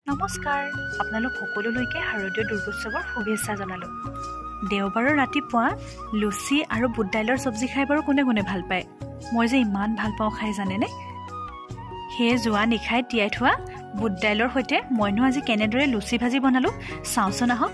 নমস্কাৰ আপোনালোক সকলোলৈকে শাৰদীয় দুৰ্গোৎসৱৰ শুভেচ্ছা জনালোঁ। দেওবাৰৰ ৰাতিপুৱা লুচি আৰু বুট দাইলৰ চব্জি খাই বাৰু কোনে কোনে ভাল পায়। মই যে ইমান ভাল পাওঁ খাই জানেনে। সেয়ে যোৱা নিশাই তিয়াই থোৱা বুট দাইলৰ সৈতে মইনো আজি কেনেদৰে লুচি ভাজি বনালোঁ চাওঁচোন আহক।